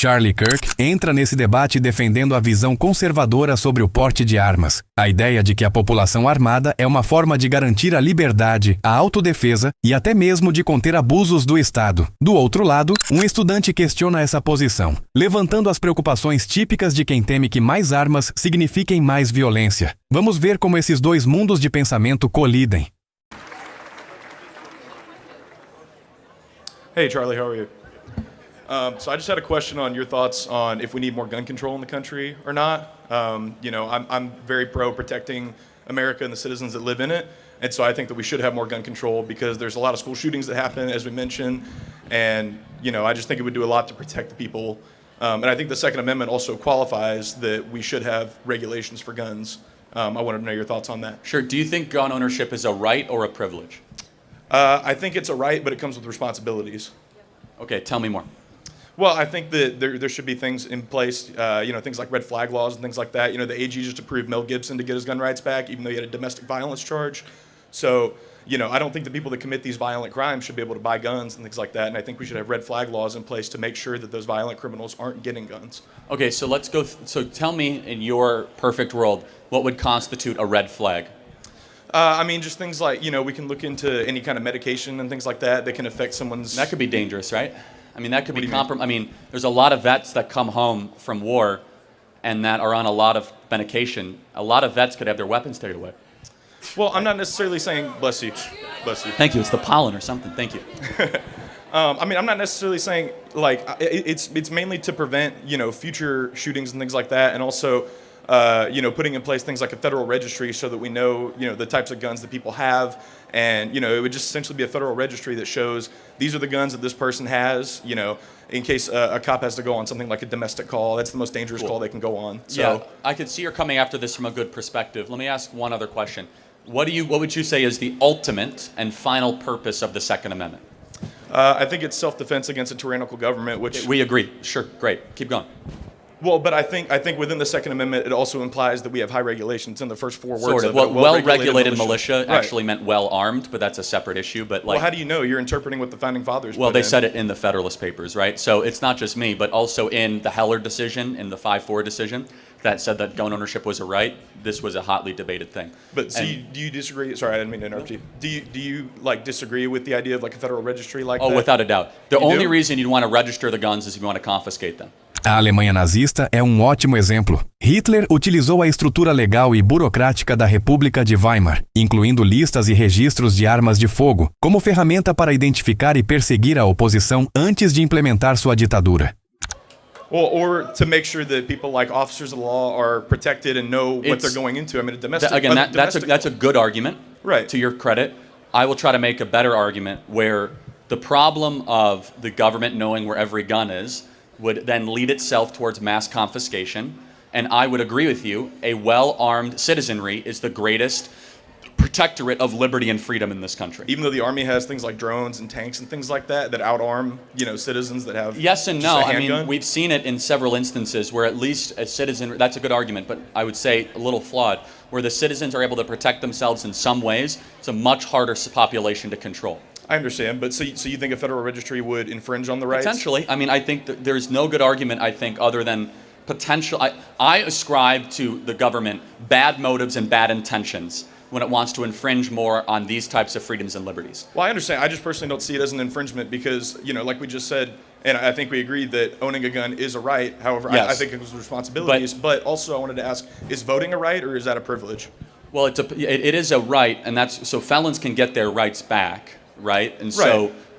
Charlie Kirk entra nesse debate defendendo a visão conservadora sobre o porte de armas. A ideia de que a população armada é uma forma de garantir a liberdade, a autodefesa e até mesmo de conter abusos do Estado. Do outro lado, um estudante questiona essa posição, levantando as preocupações típicas de quem teme que mais armas signifiquem mais violência. Vamos ver como esses dois mundos de pensamento colidem. Hey, Charlie, how are you? So I just had a question on your thoughts on if we need more gun control in the country or not. I'm very pro protecting America and the citizens that live in it. And so I think that we should have more gun control because there's a lot of school shootings that happen, as we mentioned. And, I just think it would do a lot to protect the people. And I think the Second Amendment also qualifies that we should have regulations for guns. I wanted to know your thoughts on that. Sure. Do you think gun ownership is a right or a privilege? I think it's a right, but it comes with responsibilities. Okay, tell me more. Well, I think that there should be things in place, things like red flag laws and things like that. The AG just approved Mel Gibson to get his gun rights back, even though he had a domestic violence charge. So, I don't think the people that commit these violent crimes should be able to buy guns and things like that. And I think we should have red flag laws in place to make sure that those violent criminals aren't getting guns. Okay, so let's go. So tell me, in your perfect world, what would constitute a red flag? Just things like, we can look into any kind of medication and things like that that can affect someone's... That could be dangerous, right? That could be there's a lot of vets that come home from war and that are on a lot of medication. A lot of vets could have their weapons taken away. Well, I'm not necessarily saying... Bless you. Bless you. Thank you. It's the pollen or something. Thank you. I'm not necessarily saying, it's mainly to prevent, future shootings and things like that, and also... putting in place things like a federal registry so that we know, the types of guns that people have. And, it would just essentially be a federal registry that shows these are the guns that this person has, in case a cop has to go on something like a domestic call. That's the most dangerous call they can go on. So, yeah, I could see you're coming after this from a good perspective. Let me ask one other question. What would you say is the ultimate and final purpose of the Second Amendment? I think it's self-defense against a tyrannical government, which... We agree. Sure. Great. Keep going. Well, but I think within the Second Amendment, it also implies that we have high regulations in the first four words. Sort of. Of it. Well-regulated militia right. actually meant well-armed, but that's a separate issue. But well, how do you know? You're interpreting what the Founding Fathers Well, put they in. said it in the Federalist Papers, right? So it's not just me, but also in the Heller decision, in the 5-4 decision, that said that gun ownership was a right. This was a hotly debated thing. But so do you disagree? Sorry, I didn't mean to interrupt you. Do you disagree with the idea of a federal registry like that? Oh, without a doubt. The only reason you'd want to register the guns is if you want to confiscate them. A Alemanha nazista é um ótimo exemplo. Hitler utilizou a estrutura legal e burocrática da República de Weimar, incluindo listas e registros de armas de fogo, como ferramenta para identificar e perseguir a oposição antes de implementar sua ditadura. Well, or to make sure that people like officers of the law are protected and know what they're going into. A domestic... That's a good argument, right. To your credit. I will try to make a better argument where the problem of the government knowing where every gun is would then lead itself towards mass confiscation. And I would agree with you, a well-armed citizenry is the greatest protectorate of liberty and freedom in this country. Even though the Army has things like drones and tanks and things like that outarm, citizens that have Yes and no. I mean, we've seen it in several instances where at least a citizen, that's a good argument, but I would say a little flawed, where the citizens are able to protect themselves in some ways. It's a much harder population to control. I understand, but so you think a federal registry would infringe on the rights? Potentially. I think that there's no good argument, other than potential. I ascribe to the government bad motives and bad intentions when it wants to infringe more on these types of freedoms and liberties. Well, I understand. I just personally don't see it as an infringement because, like we just said, and I think we agreed that owning a gun is a right. However, yes. I think it was responsibilities. But also I wanted to ask, is voting a right or is that a privilege? Well, it is a right, and so felons can get their rights back. Right? And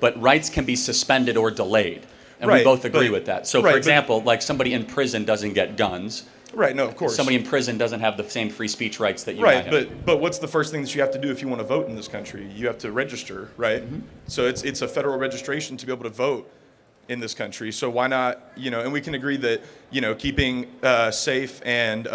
but rights can be suspended or delayed. And we both agree with that. So, for example, somebody in prison doesn't get guns. Right, no, of course. Somebody in prison doesn't have the same free speech rights that you might have. Right, but what's the first thing that you have to do if you want to vote in this country? You have to register, right? Mm-hmm. So it's a federal registration to be able to vote in this country. So why not, and we can agree that, keeping safe and,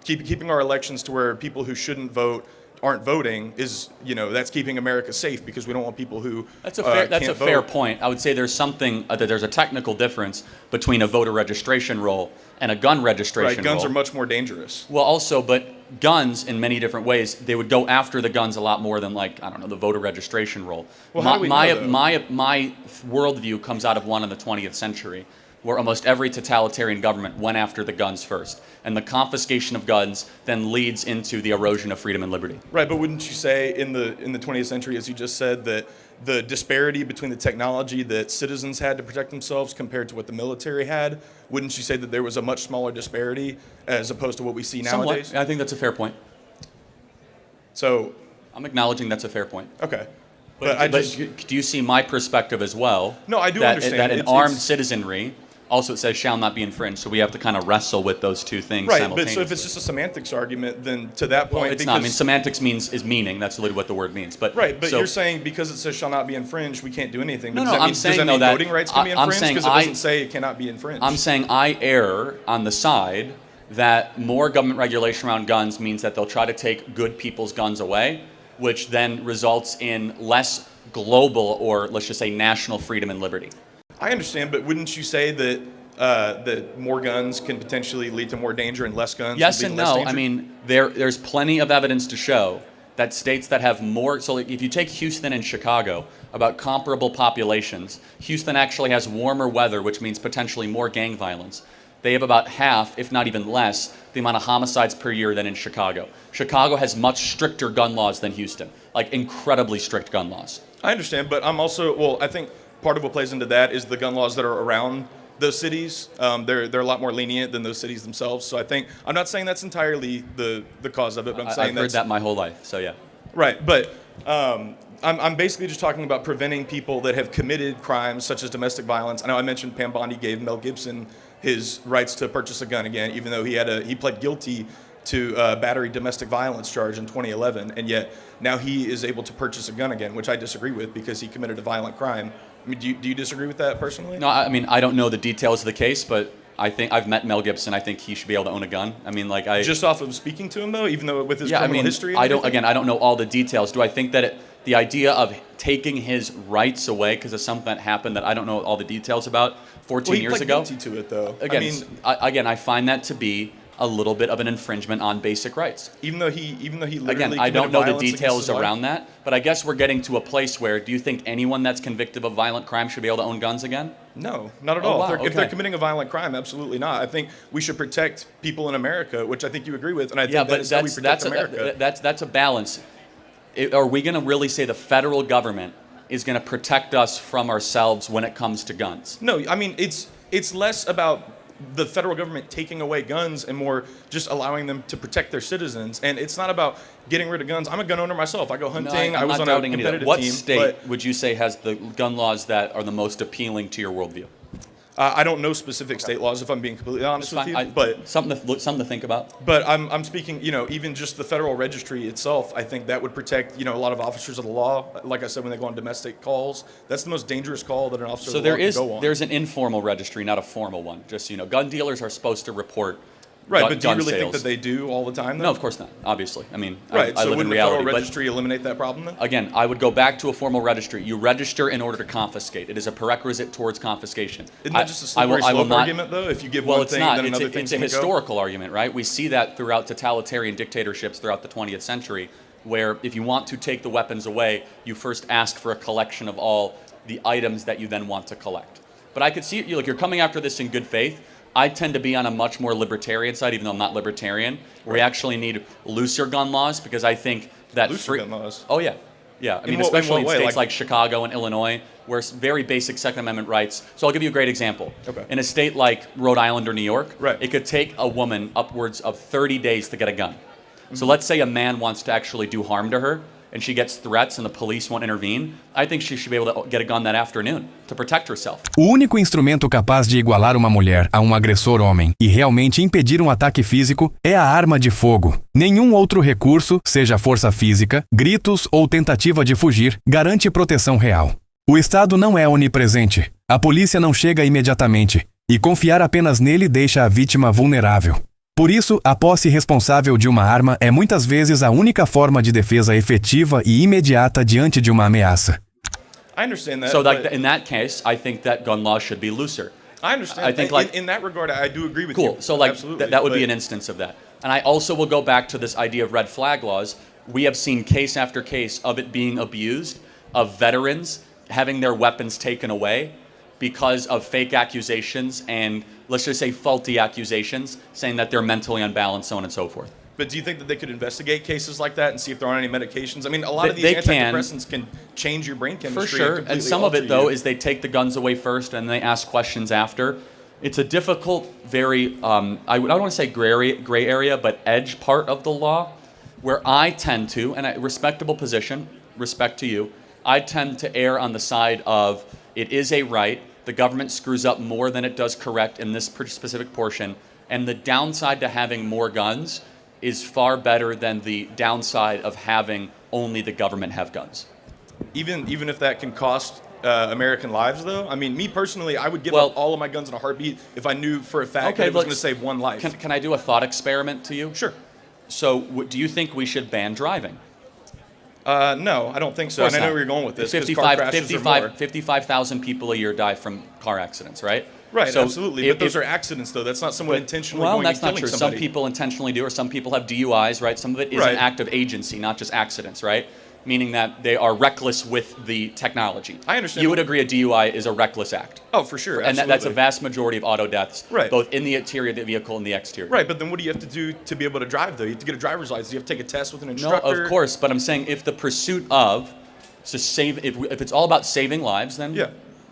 keeping our elections to where people who shouldn't vote aren't voting is, that's keeping America safe because we don't want people who That's a fair point. I would say there's something, there's a technical difference between a voter registration roll and a gun registration roll. Guns are much more dangerous. Well, also, but guns in many different ways, they would go after the guns a lot more than the voter registration roll. Well, how do we know, my worldview comes out of one in the 20th century where almost every totalitarian government went after the guns first. And the confiscation of guns then leads into the erosion of freedom and liberty. Right, but wouldn't you say in the 20th century, as you just said, that the disparity between the technology that citizens had to protect themselves compared to what the military had, wouldn't you say that there was a much smaller disparity as opposed to what we see nowadays? Somewhat. I think that's a fair point. So, I'm acknowledging that's a fair point. okay. But do you see my perspective as well? No, I do that, understand. That an armed citizenry, also it says shall not be infringed, so we have to kind of wrestle with those two things right, simultaneously. but so if it's just a semantics argument, then to that point, well, it's not. I mean, semantics is meaning. That's literally what the word means. But right, but so, you're saying because it says shall not be infringed, we can't do anything. No, does that I'm mean, saying does that mean that voting rights can be infringed? Because it doesn't say it cannot be infringed. I'm saying I err on the side that more government regulation around guns means that they'll try to take good people's guns away, which then results in less global or let's just say national freedom and liberty. I understand, but wouldn't you say that that more guns can potentially lead to more danger and less guns? Yes lead and to less no. danger? I mean, there's plenty of evidence to show that states that have more, so like if you take Houston and Chicago, about comparable populations, Houston actually has warmer weather, which means potentially more gang violence. They have about half, if not even less, the amount of homicides per year than in Chicago. Chicago has much stricter gun laws than Houston, like incredibly strict gun laws. I understand, but I'm also, well, I think part of what plays into that is the gun laws that are around those cities. They're a lot more lenient than those cities themselves. So I think, I'm not saying that's entirely the cause of it, but I'm saying I've heard that my whole life, so yeah. Right, but I'm basically just talking about preventing people that have committed crimes such as domestic violence. I know I mentioned Pam Bondi gave Mel Gibson his rights to purchase a gun again, even though he pled guilty to battery domestic violence charge in 2011, and yet now he is able to purchase a gun again, which I disagree with because he committed a violent crime. I mean, do you disagree with that personally? No, I mean, I don't know the details of the case, but I think I've met Mel Gibson. I think he should be able to own a gun. I mean, like just off of speaking to him though, even though with his criminal history. And I don't know all the details. Do I think that the idea of taking his rights away because of something that happened that I don't know all the details about 14 years ago? He pled guilty to it though. Again, I find that to be a little bit of an infringement on basic rights. Even though he literally again, I don't know the details around that, but I guess we're getting to a place where do you think anyone that's convicted of violent crime should be able to own guns again? No, not at all. Wow, if they're committing a violent crime, absolutely not. I think we should protect people in America, which I think you agree with, and I think that's how we protect America. That's a balance. Are we going to really say the federal government is going to protect us from ourselves when it comes to guns? No, I mean it's less about the federal government taking away guns and more just allowing them to protect their citizens. And it's not about getting rid of guns. I'm a gun owner myself. I go hunting. No, I was on a competitive team. What state would you say has the gun laws that are the most appealing to your worldview? I don't know specific state laws, if I'm being completely honest with you. But something to think about. But I'm speaking, even just the federal registry itself, I think that would protect, a lot of officers of the law. Like I said, when they go on domestic calls, that's the most dangerous call that an officer of the law can go on. There's an informal registry, not a formal one. Just gun dealers are supposed to report. Right, but do you really think that they do all the time, though? No, of course not, obviously. I mean, right, I so live in wouldn't reality. the federal registry eliminate that problem, then? Again, I would go back to a formal registry. You register in order to confiscate. It is a prerequisite towards confiscation. Isn't that just a slippery slope argument, though? If you give one thing, then another thing's going to go? It's a historical argument, right? We see that throughout totalitarian dictatorships throughout the 20th century, where if you want to take the weapons away, you first ask for a collection of all the items that you then want to collect. But I could see, you're coming after this in good faith. I tend to be on a much more libertarian side, even though I'm not libertarian, where we actually need looser gun laws because I think that gun laws? Oh yeah, yeah. I mean, especially in states like Chicago and Illinois, where it's very basic Second Amendment rights. So I'll give you a great example. Okay. In a state like Rhode Island or New York, right, it could take a woman upwards of 30 days to get a gun. Mm-hmm. So let's say a man wants to actually do harm to her, and she gets threats and the police won't intervene, I think she should be able to get a gun that afternoon to protect herself. O único instrumento capaz de igualar uma mulher a um agressor homem e realmente impedir um ataque físico é a arma de fogo. Nenhum outro recurso, seja força física, gritos ou tentativa de fugir, garante proteção real. O Estado não é onipresente, a polícia não chega imediatamente, e confiar apenas nele deixa a vítima vulnerável. Por isso, a posse responsável de uma arma é muitas vezes a única forma de defesa efetiva e imediata diante de uma ameaça. I understand that. So in that case, I think that gun laws should be looser. I understand. I think in that regard, I do agree with you. Cool. So that would be an instance of that. And I also will go back to this idea of red flag laws. We have seen case after case of it being abused, of veterans having their weapons taken away. because of fake accusations and, let's just say, faulty accusations, saying that they're mentally unbalanced, so on and so forth. But do you think that they could investigate cases like that and see if there aren't any medications? I mean, a lot of these They can. antidepressants can change your brain chemistry. For sure. And And completely some of alter it, though, you. is they take the guns away first and they ask questions after. It's a difficult, very, I don't want to say gray area, but edge part of the law where I tend to, and a respectable position, respect to you, I tend to err on the side of it is a right. The government screws up more than it does correct in this specific portion. And the downside to having more guns is far better than the downside of having only the government have guns. Even if that can cost American lives, though? I mean, me personally, I would give Well- up all of my guns in a heartbeat if I knew for a fact Okay, that it was going to let's- save one life. Can I do a thought experiment to you? Sure. So, do you think we should ban driving? No, I don't think so. Of course And I know not. where you're going with this. 'Cause car crashes are more. 55,000 people a year die from car accidents, right? Right, So absolutely. But those are accidents, though. That's not someone intentionally well, going that's and not killing true. somebody. Some people intentionally do, or some people have DUIs, right? Some of it is Right. an act of agency, not just accidents, right? Meaning that they are reckless with the technology. I understand. You would agree a DUI is a reckless act. Oh, for sure. And that's a absolutely. vast majority of auto deaths, Right. both in the interior of the vehicle and the exterior. Right, but then what do you have to do to be able to drive, though? You have to get a driver's license. You have to take a test with an No, instructor. of course, but I'm saying if the pursuit of to save, if it's all about saving lives, then Yeah.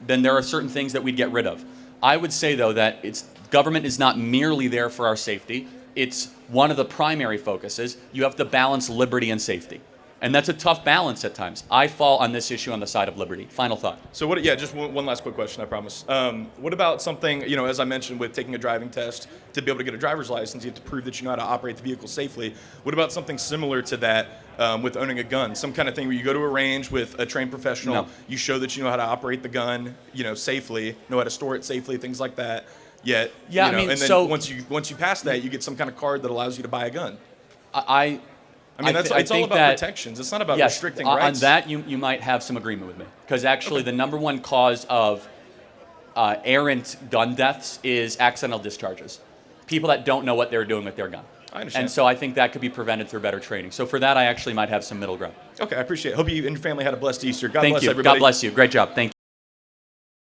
then there are certain things that we'd get rid of. I would say though that government is not merely there for our safety. It's one of the primary focuses. You have to balance liberty and safety, and that's a tough balance at times. I fall on this issue on the side of liberty. Final thought. So what? Yeah, just one last quick question, I promise. What about something, as I mentioned, with taking a driving test to be able to get a driver's license, you have to prove that you know how to operate the vehicle safely. What about something similar to that with owning a gun? Some kind of thing where you go to a range with a trained professional, No. you show that you know how to operate the gun, safely, know how to store it safely, things like that. Yet, Yeah, I mean, and then so- once you pass that, you get some kind of card that allows you to buy a gun. I mean, it's all think about that- protections. It's not about Yes, restricting on rights. that you might have some agreement with me, because actually the number one cause of errant gun deaths is accidental discharges. People that don't know what they're doing with their gun. I understand. And so I think that could be prevented through better training. So for that, I actually might have some middle ground. Okay, I appreciate it. Hope you and your family had a blessed Easter. God Thank bless you. everybody. God bless you. Great job. Thank you.